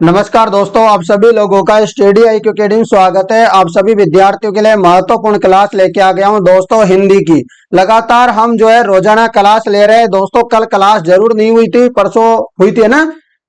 नमस्कार दोस्तों, आप सभी लोगों का स्टडी IQ अकेडमी स्वागत है। आप सभी विद्यार्थियों के लिए महत्वपूर्ण क्लास लेके आ गया हूं दोस्तों, हिंदी की। लगातार हम जो है रोजाना क्लास ले रहे हैं दोस्तों। कल क्लास जरूर नहीं हुई थी, परसों हुई थी ना।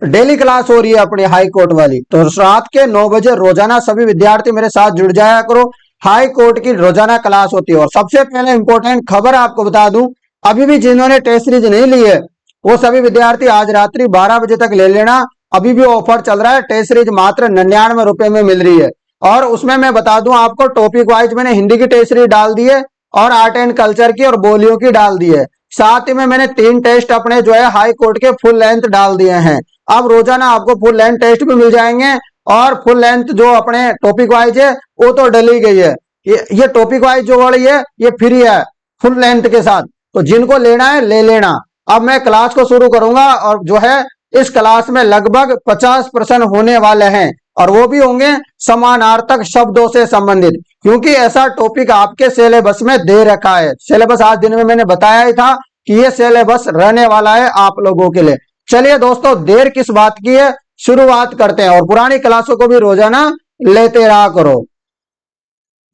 डेली क्लास हो रही है अपनी हाई कोर्ट वाली। तो रात के 9 बजे रोजाना सभी विद्यार्थी मेरे साथ जुड़ जाया करो। हाई कोर्ट की रोजाना क्लास होती है। और सबसे पहले इंपॉर्टेंट खबर आपको बता दूं, अभी भी जिन्होंने टेस्ट सीरीज नहीं ली है वो सभी विद्यार्थी आज रात्रि 12 बजे तक ले लेना। अभी भी ऑफर चल रहा है। टेस्ट सीरीज मात्र 99 रुपए में मिल रही है। और उसमें मैं बता दूं आपको, टॉपिक वाइज मैंने हिंदी की टेस्ट सीरीज डाल दी है और आर्ट एंड कल्चर की और बोलियों की डाल दी है। साथ ही में मैंने 3 टेस्ट अपने जो है हाई कोर्ट के फुल लेंथ डाल दिए हैं। अब रोजाना आपको फुल लेंथ टेस्ट भी मिल जाएंगे और फुल लेंथ जो अपने टॉपिक वाइज है वो तो डली गई है। ये टॉपिक वाइज जो वाली है ये फ्री है फुल लेंथ के साथ। तो जिनको लेना है ले लेना। अब मैं क्लास को शुरू करूंगा और जो है इस क्लास में लगभग 50% होने वाले हैं और वो भी होंगे समानार्थक शब्दों से संबंधित, क्योंकि ऐसा टॉपिक आपके सिलेबस में दे रखा है। सिलेबस आज दिन में मैंने बताया ही था कि ये सिलेबस रहने वाला है आप लोगों के लिए। चलिए दोस्तों, देर किस बात की है, शुरुआत करते हैं। और पुरानी क्लासों को भी रोजाना लेते रहा करो।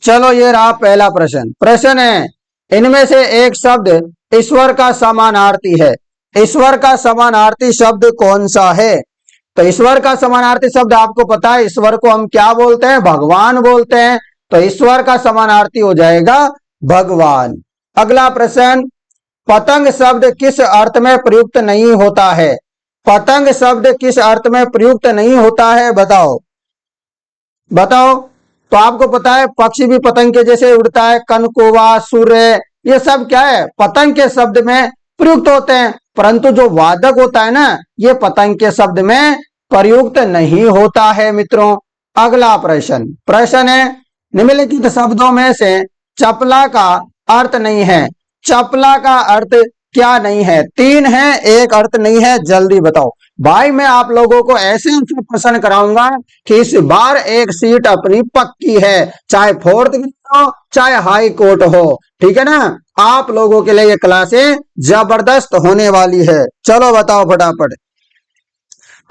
चलो, ये रहा पहला प्रश्न। प्रश्न है, इनमें से एक शब्द ईश्वर का समानार्थी है। ईश्वर का समानार्थी शब्द कौन सा है? तो ईश्वर का समानार्थी शब्द आपको पता है, ईश्वर को हम क्या बोलते हैं? भगवान बोलते हैं। तो ईश्वर का समानार्थी हो जाएगा भगवान। अगला प्रश्न, पतंग शब्द किस अर्थ में प्रयुक्त नहीं होता है? पतंग शब्द किस अर्थ में प्रयुक्त नहीं होता है? बताओ बताओ। तो आपको पता है पक्षी भी पतंग के जैसे उड़ता है, कनकौवा, सूर्य, ये सब क्या है? पतंग के शब्द में प्रयुक्त होते हैं। परंतु जो वादक होता है ना, ये पतंग के शब्द में प्रयुक्त नहीं होता है मित्रों। अगला प्रश्न है, निम्नलिखित शब्दों में से चपला का अर्थ नहीं है। चपला का अर्थ क्या नहीं है? 3 है, एक अर्थ नहीं है, जल्दी बताओ भाई। मैं आप लोगों को ऐसे प्रश्न कराऊंगा कि इस बार एक सीट अपनी पक्की है, चाहे 4th हो चाहे हाई कोर्ट हो। ठीक है ना? आप लोगों के लिए ये क्लासें जबरदस्त होने वाली है। चलो बताओ फटाफट।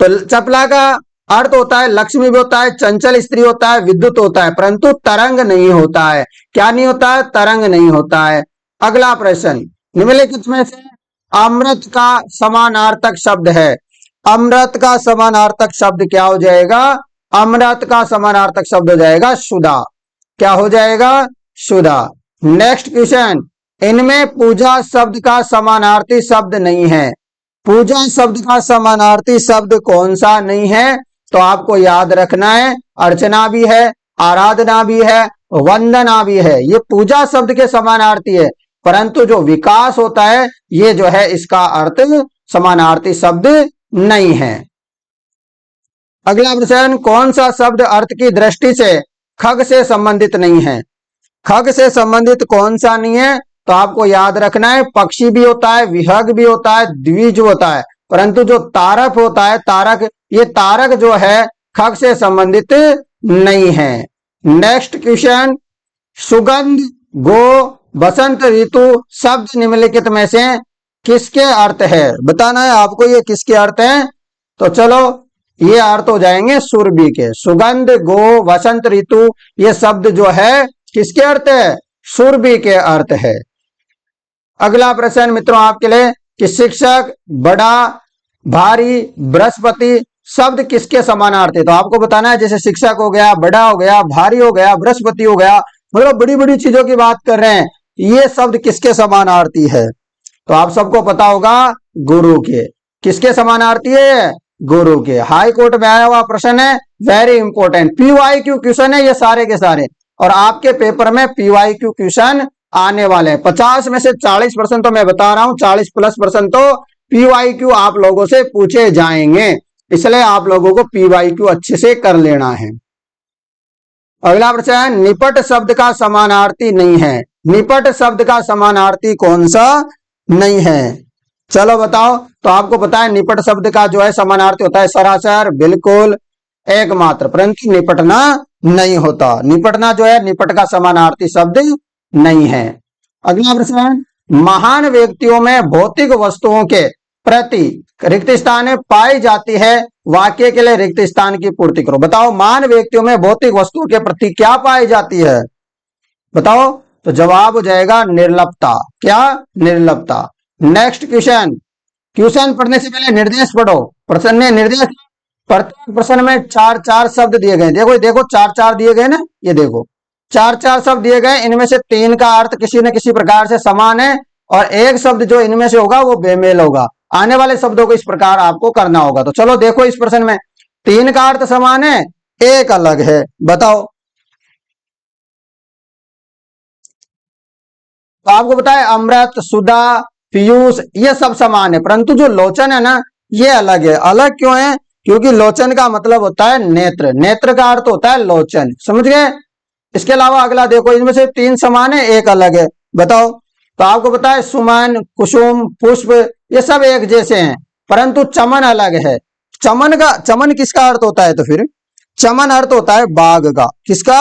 तो चपला का अर्थ होता है लक्ष्मी भी होता है, चंचल स्त्री होता है, विद्युत होता है, परंतु तरंग नहीं होता है। क्या नहीं होता है? तरंग नहीं होता है। अगला प्रश्न, निम्नलिखित में से अमृत का समानार्थक शब्द है। अमृत का समानार्थक शब्द क्या हो जाएगा? अमृत का समानार्थक शब्द हो जाएगा सुधा। क्या हो जाएगा? सुधा। नेक्स्ट क्वेश्चन, इनमें पूजा शब्द का समानार्थी शब्द नहीं है। पूजा शब्द का समानार्थी शब्द कौन सा नहीं है? तो आपको याद रखना है, अर्चना भी है, आराधना भी है, वंदना भी है। ये पूजा शब्द के समानार्थी है, परंतु जो विकास होता है ये जो है इसका अर्थ समानार्थी शब्द नहीं है। अगला प्रश्न, कौन सा शब्द अर्थ की दृष्टि से खग से संबंधित नहीं है? खग से संबंधित कौन सा नहीं है? तो आपको याद रखना है, पक्षी भी होता है, विहग भी होता है, द्विज होता है, परंतु जो तारक होता है, तारक, ये तारक जो है खग से संबंधित नहीं है। नेक्स्ट क्वेश्चन, सुगंध, गो, बसंत ऋतु शब्द निम्नलिखित में से किसके अर्थ है? बताना है आपको ये किसके अर्थ है। तो चलो, ये अर्थ हो जाएंगे सुरभि के। सुगंध, गो, बसंत ऋतु ये शब्द जो है किसके अर्थ है? सुरभि के अर्थ है। अगला प्रश्न मित्रों आपके लिए कि शिक्षक, बड़ा, भारी, बृहस्पति शब्द किसके समानार्थी? तो आपको बताना है, जैसे शिक्षक हो गया, बड़ा हो गया, भारी हो गया, बृहस्पति हो गया, मतलब बड़ी बड़ी चीजों की बात कर रहे हैं। ये शब्द किसके समानार्थी है? तो आप सबको पता होगा, गुरु के। किसके समानार्थी है? गुरु के। हाई कोर्ट में आया हुआ प्रश्न है, वेरी इंपॉर्टेंट। PYQ क्वेश्चन है ये सारे के सारे, और आपके पेपर में PYQ क्वेश्चन आने वाले हैं। 50 में से 40% तो मैं बता रहा हूं, 40+% तो PYQ आप लोगों से पूछे जाएंगे, इसलिए आप लोगों को PYQ अच्छे से कर लेना है। अगला प्रश्न, निपट शब्द का समानार्थी नहीं है। निपट शब्द का समानार्थी कौन सा नहीं है? चलो बताओ। तो आपको पता है निपट शब्द का जो है समानार्थी होता है सरासर, बिल्कुल, एकमात्र, परंतु निपटना नहीं होता। निपटना जो है निपट का समानार्थी शब्द नहीं है। अगला प्रश्न, महान व्यक्तियों में भौतिक वस्तुओं के प्रति रिक्त स्थान में पाई जाती है, वाक्य के लिए रिक्त स्थान की पूर्ति करो। बताओ महान व्यक्तियों में भौतिक वस्तुओं के प्रति क्या पाई जाती है? बताओ। तो जवाब हो जाएगा निर्लपता। क्या? निर्लपता। Next question. क्वेश्चन पढ़ने से पहले निर्देश पढ़ो। प्रश्न में निर्देश, प्रत्येक प्रश्न में चार चार शब्द दिए गए। देखो देखो, चार चार दिए गए ना, ये देखो चार चार शब्द दिए गए। इनमें से तीन का अर्थ किसी न किसी प्रकार से समान है और एक शब्द जो इनमें से होगा वो बेमेल होगा। आने वाले शब्दों को इस प्रकार आपको करना होगा। तो चलो देखो, इस प्रश्न में तीन का अर्थ समान है, एक अलग है। बताओ। तो आपको बताए अमृत, सुधा, पीयूष ये सब समान है, परंतु जो लोचन है ना ये अलग है। अलग क्यों है? क्योंकि लोचन का मतलब होता है नेत्र, नेत्र का अर्थ होता है लोचन। समझ गए? इसके अलावा अगला देखो, इनमें से तीन समान है, एक अलग है। बताओ। तो आपको बताए सुमन, कुसुम, पुष्प ये सब एक जैसे हैं, परंतु चमन अलग है। चमन किसका अर्थ होता है? तो फिर चमन अर्थ होता है बाघ का। किसका?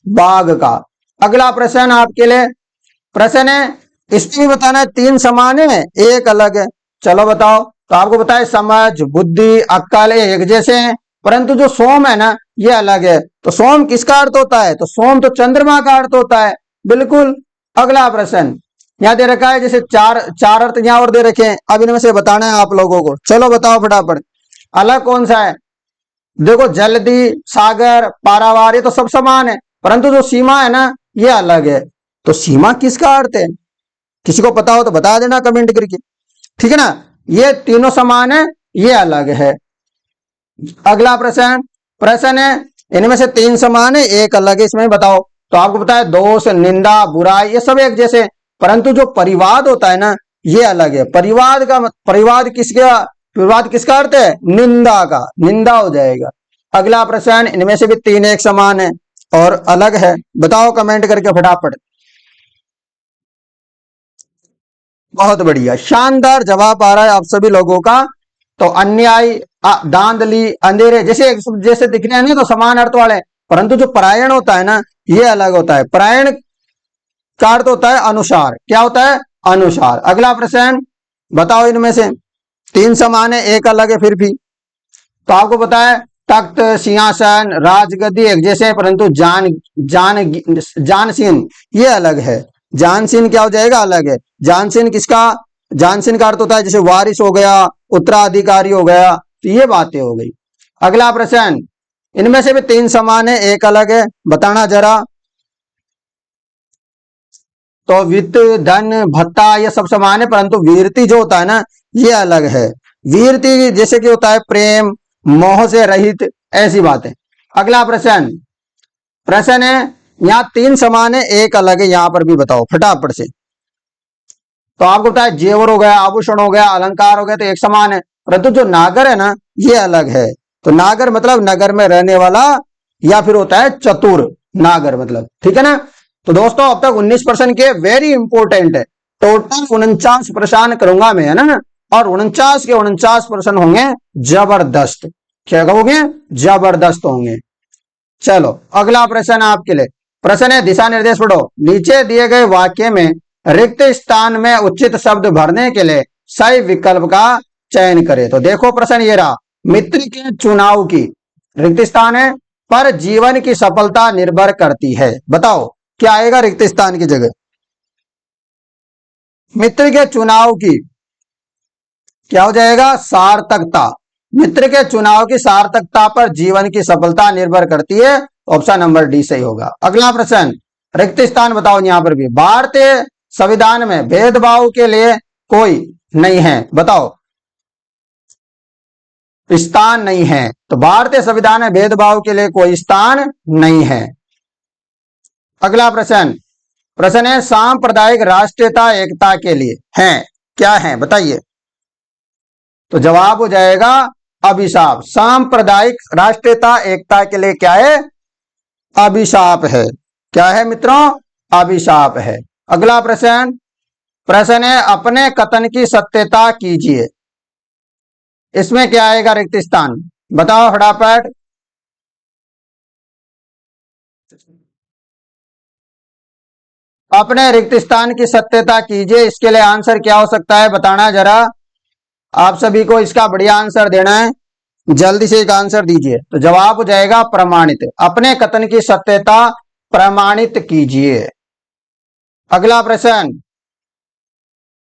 बाघ का। अगला प्रश्न आपके लिए प्रश्न है, इसमें भी बताना है तीन समान है, एक अलग है। चलो बताओ। तो आपको बताए समझ, बुद्धि, अक्ल एक जैसे हैं, परंतु जो सोम है ना ये अलग है। तो सोम किसका अर्थ होता है? तो सोम तो चंद्रमा का अर्थ होता है। बिल्कुल। अगला प्रश्न यहाँ दे रखा है, जैसे चार चार अर्थ यहाँ और दे रखे हैं, अब इनमें से बताना है आप लोगों को। चलो बताओ फटाफट। अलग कौन सा है? देखो जल्दी, सागर, पारावार ये तो सब समान है, परंतु जो सीमा है ना ये अलग है। तो सीमा किसका अर्थ है? किसी को पता हो तो बता देना कमेंट करके, ठीक है ना। ये तीनों समान है, ये अलग है। अगला प्रश्न प्रश्न है, इनमें से तीन समान है, एक अलग है, इसमें बताओ। तो आपको पता है दोष, निंदा, बुराई ये सब एक जैसे, परंतु जो परिवाद होता है ना ये अलग है। परिवाद किसका अर्थ है? निंदा का, निंदा हो जाएगा। अगला प्रश्न, इनमें से भी तीन एक समान है और अलग है। बताओ कमेंट करके फटाफट। बहुत बढ़िया, शानदार जवाब आ रहा है आप सभी लोगों का। तो अन्याय, धांधली, अंधेरे जैसे जैसे दिखने हैं तो समान अर्थ वाले, परंतु जो परायण होता है ना ये अलग होता है। परायण का अर्थ होता है अनुसार। क्या होता है? अनुसार। अगला प्रश्न बताओ, इनमें से तीन समान है, एक अलग है फिर भी। तो आपको पता है तख्त, सिंहासन, राजगद्दी एक जैसे हैं, परंतु जानसीन ये अलग है। जानसीन क्या हो जाएगा? अलग है। जानसीन किसका? जानसीन का अर्थ होता है जैसे वारिस हो गया, उत्तराधिकारी हो गया, तो ये बातें हो गई। अगला प्रश्न, इनमें से भी तीन समान है, एक अलग है, बताना जरा। तो वित्त, धन, भत्ता ये सब समान है, परंतु वीरती जो होता है ना ये अलग है। वीरती जैसे कि होता है प्रेम, मोह से रहित, ऐसी बातें। अगला प्रश्न प्रश्न है, यहाँ तीन समान है, एक अलग है, यहां पर भी बताओ फटाफट से। तो आपको पता है जेवर हो गया, आभूषण हो गया, अलंकार हो गया, तो एक समान है, परंतु जो नागर है ना ये अलग है। तो नागर मतलब नगर में रहने वाला, या फिर होता है चतुर नागर मतलब, ठीक है ना। तो दोस्तों अब तक 19 प्रश्न के वेरी इंपॉर्टेंट है। टोटल 49 प्रश्न करूंगा मैं, है ना, और 49 के 49 प्रश्न होंगे जबरदस्त। क्या कहोगे? जबरदस्त होंगे। चलो अगला प्रश्न आपके लिए। प्रश्न है, दिशा निर्देश पढ़ो। नीचे दिए गए वाक्य में रिक्त स्थान में उचित शब्द भरने के लिए सही विकल्प का चयन करें। तो देखो प्रश्न ये रहा, मित्र के चुनाव की, रिक्त स्थान है, पर जीवन की सफलता निर्भर करती है। बताओ क्या आएगा रिक्त स्थान की जगह? मित्र के चुनाव की क्या हो जाएगा? सार्थकता। मित्र के चुनाव की सार्थकता पर जीवन की सफलता निर्भर करती है। ऑप्शन नंबर डी सही होगा। अगला प्रश्न, रिक्त स्थान बताओ। यहां पर भी भारतीय संविधान में भेदभाव के लिए कोई नहीं है, बताओ। स्थान नहीं है। तो भारतीय संविधान में भेदभाव के लिए कोई स्थान नहीं है। अगला प्रश्न प्रश्न है, सांप्रदायिक राष्ट्रीयता एकता के लिए है, क्या है बताइए। तो जवाब हो जाएगा अभिशाप। सांप्रदायिक राष्ट्रीयता एकता के लिए क्या है? अभिशाप है। क्या है मित्रों? अभिशाप है। अगला प्रश्न प्रश्न है, अपने कथन की सत्यता कीजिए। इसमें क्या आएगा रिक्त स्थान? बताओ फटाफट। अपने रिक्त स्थान की सत्यता कीजिए, इसके लिए आंसर क्या हो सकता है बताना जरा। आप सभी को इसका बढ़िया आंसर देना है, जल्दी से एक आंसर दीजिए। तो जवाब हो जाएगा प्रमाणित, अपने कथन की सत्यता प्रमाणित कीजिए। अगला प्रश्न,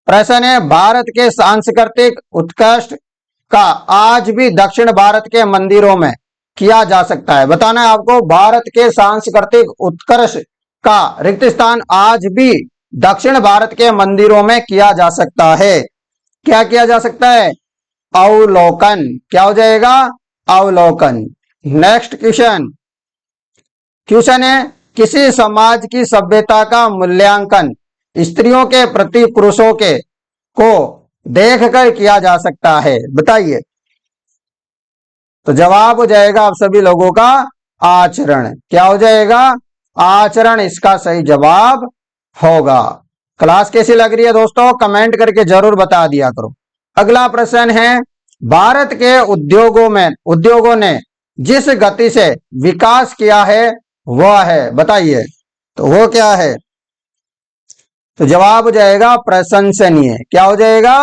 प्रश्न है भारत के सांस्कृतिक उत्कर्ष का आज भी दक्षिण भारत के मंदिरों में किया जा सकता है। बताना है आपको, भारत के सांस्कृतिक उत्कर्ष का रिक्त स्थान आज भी दक्षिण भारत के मंदिरों में किया जा सकता है। क्या किया जा सकता है? अवलोकन। क्या हो जाएगा? अवलोकन। नेक्स्ट क्वेश्चन, क्वेश्चन है किसी समाज की सभ्यता का मूल्यांकन स्त्रियों के प्रति पुरुषों के को देखकर किया जा सकता है। बताइए। तो जवाब हो जाएगा आप सभी लोगों का आचरण। क्या हो जाएगा? आचरण इसका सही जवाब होगा। क्लास कैसी लग रही है दोस्तों? कमेंट करके जरूर बता दिया करो। अगला प्रश्न है, भारत के उद्योगों ने जिस गति से विकास किया है वह है। बताइए, तो वो क्या है? तो जवाब हो जाएगा प्रशंसनीय। क्या हो जाएगा?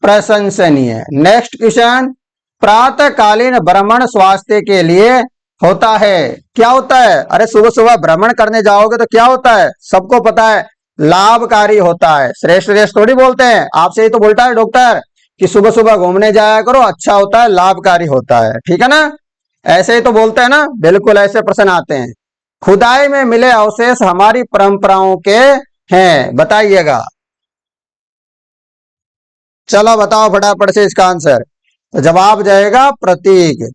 प्रशंसनीय। नेक्स्ट क्वेश्चन, प्रातःकालीन भ्रमण स्वास्थ्य के लिए होता है। क्या होता है? अरे सुबह सुबह भ्रमण करने जाओगे तो क्या होता है? सबको पता है, लाभकारी होता है। श्रेष्ठ श्रेष्ठ थोड़ी बोलते हैं, आपसे ही तो बोलता है डॉक्टर कि सुबह सुबह घूमने जाया करो, अच्छा होता है, लाभकारी होता है। ठीक है ना? ऐसे ही तो बोलते हैं ना? बिल्कुल ऐसे प्रश्न आते हैं। खुदाई में मिले अवशेष हमारी परंपराओं के हैं। बताइएगा। चलो बताओ फटाफट से इसका आंसर। तो जवाब जाएगा प्रतीक।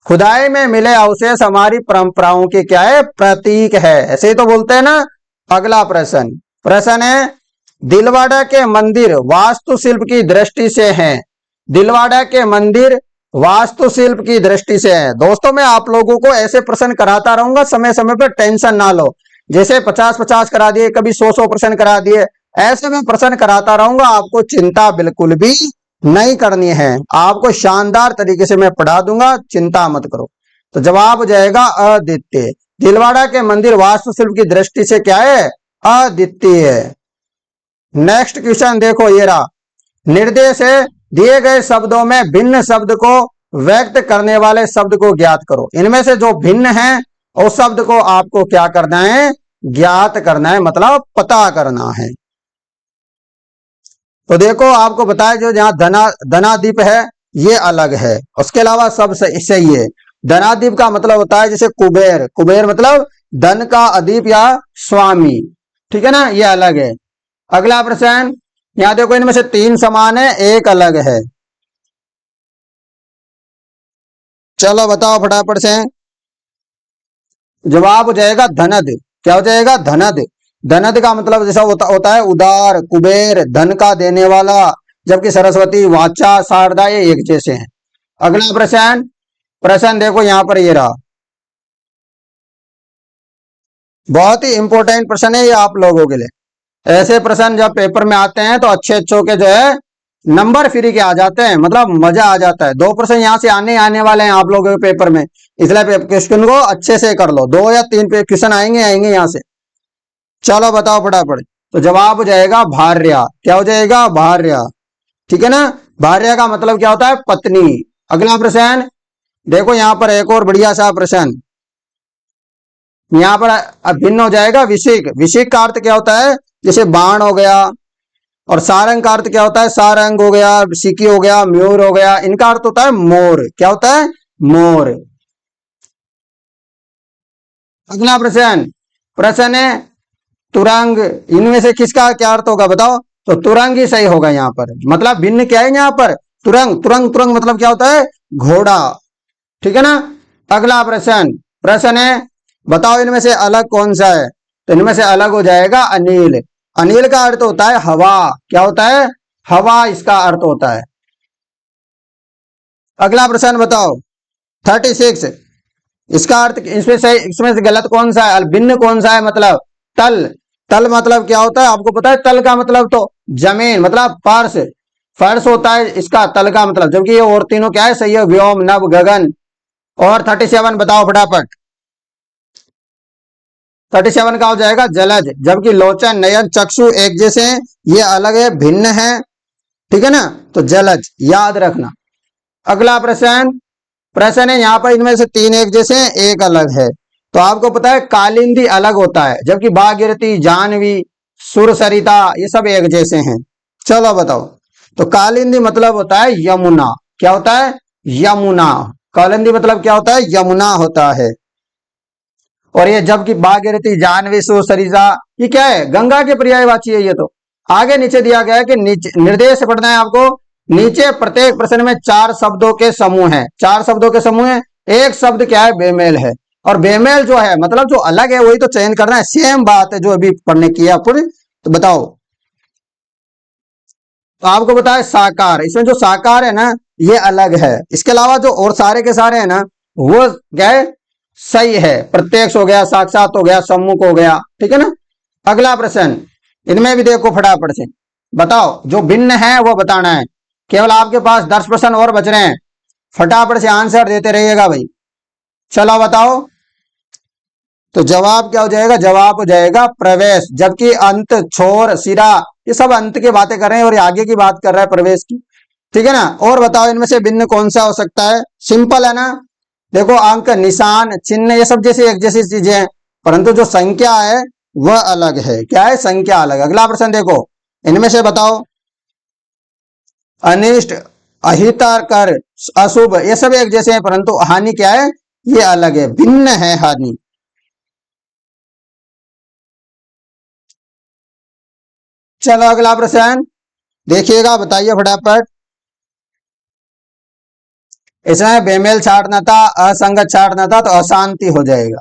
खुदाई में मिले अवशेष हमारी परंपराओं के क्या है? प्रतीक है। ऐसे ही तो बोलते हैं ना? अगला प्रश्न, प्रश्न है दिलवाड़ा के मंदिर वास्तुशिल्प की दृष्टि से हैं। दिलवाड़ा के मंदिर वास्तुशिल्प की दृष्टि से है। दोस्तों मैं आप लोगों को ऐसे प्रश्न कराता रहूंगा, समय समय पर टेंशन ना लो। जैसे 50-50 करा दिए, कभी 100-100 प्रश्न करा दिए, ऐसे में प्रश्न कराता रहूंगा। आपको चिंता बिल्कुल भी नहीं करनी है, आपको शानदार तरीके से मैं पढ़ा दूंगा, चिंता मत करो। तो जवाब हो जाएगा अद्वितीय। दिलवाड़ा के मंदिर वास्तुशिल्प की दृष्टि से क्या है? अद्वितीय है। नेक्स्ट क्वेश्चन देखो, ये रहा, निर्देश है दिए गए शब्दों में भिन्न शब्द को व्यक्त करने वाले शब्द को ज्ञात करो। इनमें से जो भिन्न है उस शब्द को आपको क्या करना है? ज्ञात करना है, मतलब पता करना है। तो देखो आपको बताया, जो जहां धनादीप है ये अलग है, उसके अलावा सब सही है। धनादीप का मतलब होता है जैसे कुबेर, कुबेर मतलब धन का अदीप या स्वामी। ठीक है ना? ये अलग है। अगला प्रश्न, यहां देखो इनमें से 3 समान है, एक अलग है। चलो बताओ फटाफट से। जवाब हो जाएगा धनद। क्या हो जाएगा? धनद। धनद का मतलब जैसा होता है उदार, कुबेर धन का देने वाला, जबकि सरस्वती वाचा शारदा ये एक जैसे हैं। अगला प्रश्न, प्रश्न देखो यहां पर ये रहा, बहुत ही इंपॉर्टेंट प्रश्न है ये आप लोगों के लिए। ऐसे प्रश्न जब पेपर में आते हैं तो अच्छे अच्छों के जो है नंबर फ्री के आ जाते हैं, मतलब मजा आ जाता है। 2 प्रश्न यहाँ से आने वाले हैं आप लोगों के पेपर में, इसलिए क्वेश्चन को अच्छे से कर लो। 2 या 3 क्वेश्चन आएंगे यहाँ से। चलो बताओ फटाफट। तो जवाब हो जाएगा भार्या। क्या हो जाएगा? भार्या। ठीक है ना? भार्या का मतलब क्या होता है? पत्नी। अगला प्रश्न देखो, यहां पर एक और बढ़िया सा प्रश्न, यहां पर भिन्न हो जाएगा विशिक। विशिक का अर्थ क्या होता है? जैसे बाण हो गया, और सारंग का अर्थ क्या होता है? सारंग हो गया, सिकी हो गया, मयूर हो गया, इनका अर्थ होता है मोर। क्या होता है? मोर। अगला प्रश्न, प्रश्न है तुरंग, इनमें से किसका क्या अर्थ होगा बताओ? तो तुरंग ही सही होगा यहाँ पर, मतलब भिन्न क्या है यहाँ पर? तुरंग। तुरंग तुरंग मतलब क्या होता है? घोड़ा। ठीक है ना? अगला प्रश्न, प्रश्न है बताओ इनमें से अलग कौन सा है? तो इनमें से अलग हो जाएगा अनिल। अनिल का अर्थ होता है हवा। क्या होता है? हवा इसका अर्थ होता है। अगला प्रश्न बताओ 36, इसका अर्थ इसमें से गलत कौन सा है? भिन्न कौन सा है? मतलब तल। तल मतलब क्या होता है आपको पता है? तल का मतलब तो जमीन, मतलब फर्श। फर्श होता है इसका तल का मतलब, जबकि ये और तीनों क्या है? सही है, व्योम, नभ, गगन। और 37 बताओ फटाफट। 37 का हो जाएगा जलज, जबकि लोचन, नयन, चक्षु एक जैसे हैं, ये अलग है, भिन्न है। ठीक है ना। तो जलज याद रखना। अगला प्रश्न, प्रश्न है यहाँ पर इनमें से तीन एक जैसे हैं, एक अलग है। तो आपको पता है कालिंदी अलग होता है, जबकि भागीरथी, जाह्नवी, सुरसरिता ये सब एक जैसे हैं। चलो बताओ। तो कालिंदी मतलब होता है यमुना। क्या होता है? यमुना। कालिंदी मतलब क्या होता है? यमुना होता है। और ये जबकि भागीरथी, जाह्नवी, सुरसरिता ये क्या है? गंगा के पर्यायवाची है ये तो। आगे नीचे दिया गया है कि नीचे निर्देश पढ़ना है आपको। नीचे प्रत्येक प्रश्न में चार शब्दों के समूह है, चार शब्दों के समूह है। एक शब्द क्या है? बेमेल है। और बेमेल जो है मतलब जो अलग है वही तो चयन करना है। सेम बात है जो अभी पढ़ने की है अपन। तो बताओ। तो आपको बताया साकार, इसमें जो साकार है ना ये अलग है। इसके अलावा जो और सारे के सारे है ना वो गए सही है। प्रत्यक्ष हो गया, साक्षात हो गया, सम्मुख हो गया। ठीक है ना। अगला प्रश्न, इनमें भी देखो फटाफट से बताओ। जो भिन्न है वो बताना है। केवल आपके पास 10 प्रश्न और बच रहे हैं, फटाफट से आंसर देते रहिएगा भाई। चलो बताओ। तो जवाब क्या हो जाएगा? जवाब हो जाएगा प्रवेश। जबकि अंत, छोर, सिरा ये सब अंत की बातें कर रहे हैं और ये आगे की बात कर रहा है प्रवेश की। ठीक है ना। और बताओ इनमें से भिन्न कौन सा हो सकता है? सिंपल है ना। देखो अंक, निशान, चिन्ह ये सब जैसे एक जैसी चीजें हैं, परंतु जो संख्या है वह अलग है। क्या है? संख्या अलग। अगला प्रश्न देखो, इनमें से बताओ। अनिष्ट, अहितकर, अशुभ ये सब एक जैसे हैं, परंतु हानि क्या है? ये अलग है, भिन्न है हानि। चलो अगला प्रश्न देखिएगा, बताइए फटाफट। इसमें बेमेल छाटना था, असंगत छाटना था, तो अशांति हो जाएगा।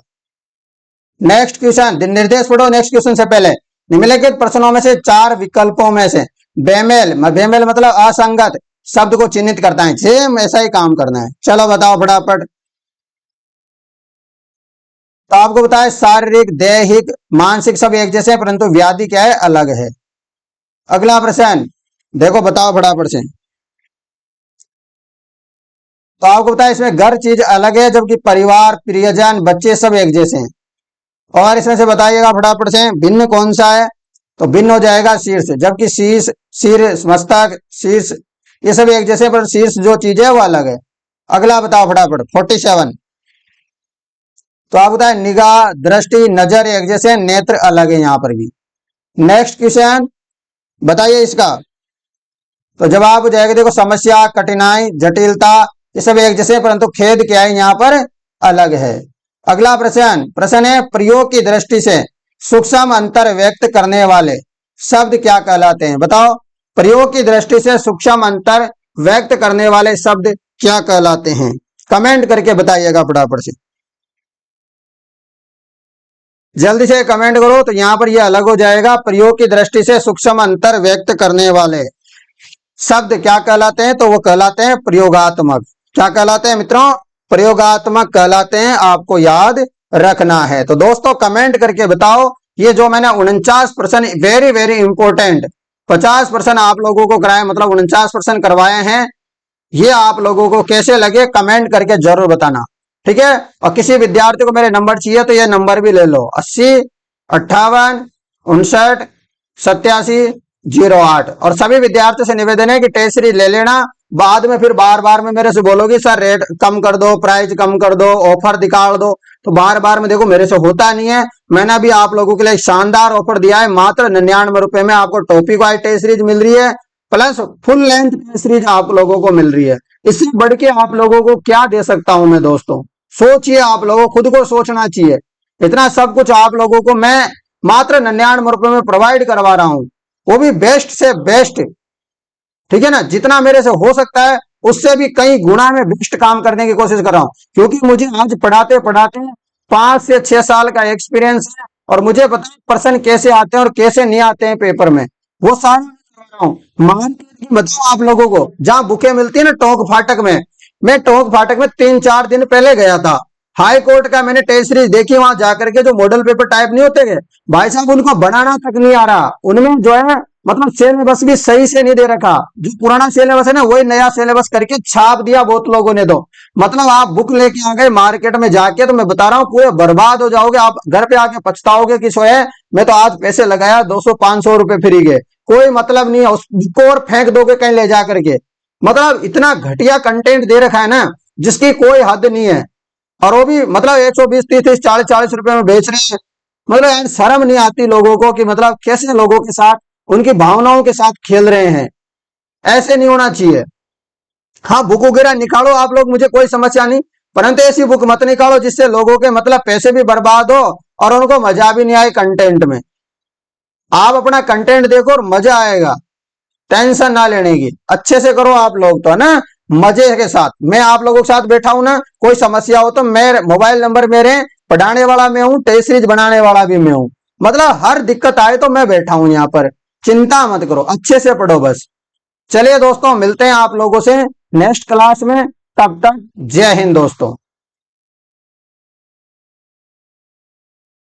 नेक्स्ट क्वेश्चन, निर्देश पढ़ो। नेक्स्ट क्वेश्चन से पहले निम्नलिखित प्रश्नों में से चार विकल्पों में से बेमेल, बेमेल मतलब असंगत शब्द को चिन्हित करता है। सेम ऐसा ही काम करना है। चलो बताओ फटाफट। तो आपको बताया शारीरिक, दैहिक, मानसिक सब एक जैसे हैं, परंतु व्याधि क्या है? अलग है। अगला प्रश्न देखो, बताओ फटाफट से। तो आपको बताया इसमें घर चीज अलग है, जबकि परिवार, प्रियजन, बच्चे सब एक जैसे हैं। और इसमें से बताइएगा फटाफट से भिन्न कौन सा है? तो भिन्न हो जाएगा शीर्ष। जबकि शीर्ष, सिर, मस्तक, शीर्ष ये सब एक जैसे, पर शीर्ष जो चीज है वो अलग है। अगला बताओ फटाफट 47। तो आप बताए निगाह, दृष्टि, नजर एक जैसे, नेत्र अलग है यहाँ पर भी। नेक्स्ट क्वेश्चन बताइए इसका। तो जवाब हो जाएगा देखो, समस्या, कठिनाई, जटिलता ये सब एक जैसे, परंतु खेद क्या है यहाँ पर? अलग है। अगला प्रश्न, प्रश्न है प्रयोग की दृष्टि से सूक्ष्म अंतर व्यक्त करने वाले शब्द क्या कहलाते हैं? बताओ। प्रयोग की दृष्टि से सूक्ष्म अंतर व्यक्त करने वाले शब्द क्या कहलाते हैं? कमेंट करके बताइएगा फटाफट से। जल्दी से कमेंट करो। तो यहाँ पर ये अलग हो जाएगा। प्रयोग की दृष्टि से सूक्ष्म अंतर व्यक्त करने वाले शब्द क्या कहलाते हैं? तो वो कहलाते हैं प्रयोगात्मक। क्या कहलाते हैं मित्रों? प्रयोगात्मक कहलाते हैं। आपको याद रखना है। तो दोस्तों कमेंट करके बताओ, ये जो मैंने 49 प्रश्न वेरी वेरी इंपॉर्टेंट 50 प्रश्न आप लोगों को कराए, मतलब 49 प्रश्न करवाए हैं, ये आप लोगों को कैसे लगे कमेंट करके जरूर बताना। ठीक है। और किसी विद्यार्थी को मेरे नंबर चाहिए तो ये नंबर भी ले लो, 80 58 59 87 08। और सभी विद्यार्थियों से निवेदन है कि टेस्ट सीरीज ले लेना। बाद में फिर बार बार में मेरे से बोलोगे सर रेट कम कर दो, प्राइस कम कर दो, ऑफर दिखा दो, तो बार बार में देखो मेरे से होता नहीं है। मैंने अभी आप लोगों के लिए शानदार ऑफर दिया है। मात्र 99 रुपए में आपको टॉपिक वाइज टेस्ट सीरीज मिल रही है, plus full length test series आप लोगों को मिल रही है। इससे बढ़ के आप लोगों को क्या दे सकता हूं मैं दोस्तों? सोचिए, आप लोगों को खुद को सोचना चाहिए। इतना सब कुछ आप लोगों को मैं मात्र 99 रुपए में प्रोवाइड करवा रहा हूं, वो भी बेस्ट से बेस्ट। ठीक है ना। जितना मेरे से हो सकता है उससे भी कई गुना में बेस्ट काम करने की कोशिश कर रहा हूं, क्योंकि मुझे आज पढ़ाते पढ़ाते 5 से 6 साल का एक्सपीरियंस है और मुझे पता है प्रश्न कैसे आते हैं और कैसे नहीं आते हैं पेपर में। वो सारा रहा हूँ। मार्केट की बताऊं आप लोगों को, जहां बुकें मिलती है ना टोंक फाटक में, मैं टोंक फाटक में 3-4 दिन पहले गया था। हाई कोर्ट का मैंने टेस्ट सीरीज देखी, वहां जाकर के जो मॉडल पेपर टाइप नहीं होते गए भाई साहब, उनको बनाना तक नहीं आ रहा। उनमें जो है मतलब सिलेबस भी सही से नहीं दे रखा। जो पुराना सिलेबस है ना वही नया सिलेबस करके छाप दिया बहुत लोगों ने। तो मतलब आप बुक लेके आ गए मार्केट में जाके, तो मैं बता रहा हूँ पूरे बर्बाद हो जाओगे। आप घर पे आके पछताओगे कि सो है मैं तो आज पैसे लगाया 200-500 रुपए फ्री गए। कोई मतलब नहीं है, उसको और फेंक दोगे कहीं ले जा करके। मतलब इतना घटिया कंटेंट दे रखा है ना, जिसकी कोई हद नहीं है। और वो भी मतलब 120, 30, 40, 40 रुपए में बेच रहे हैं। मतलब यार शर्म नहीं आती लोगों को कि मतलब कैसे लोगों के साथ, उनकी भावनाओं के साथ खेल रहे हैं। ऐसे नहीं होना चाहिए। हाँ, बुक वगैरह निकालो आप लोग, मुझे कोई समस्या नहीं, परंतु ऐसी बुक मत निकालो जिससे लोगों के मतलब पैसे भी बर्बाद हो और उनको मजा भी नहीं आए कंटेंट में। आप अपना कंटेंट देखो और मजा आएगा, टेंशन ना लेने की, अच्छे से करो आप लोग तो है ना, मजे के साथ। मैं आप लोगों के साथ बैठा हूं ना, कोई समस्या हो तो मैं, मोबाइल नंबर मेरे, पढ़ाने वाला मैं हूँ, टेस्ट सीरीज बनाने वाला भी मैं हूँ। मतलब हर दिक्कत आए तो मैं बैठा हूं यहाँ पर, चिंता मत करो, अच्छे से पढ़ो बस। चलिए दोस्तों, मिलते हैं आप लोगों से नेक्स्ट क्लास में, तब तक जय हिंद दोस्तों।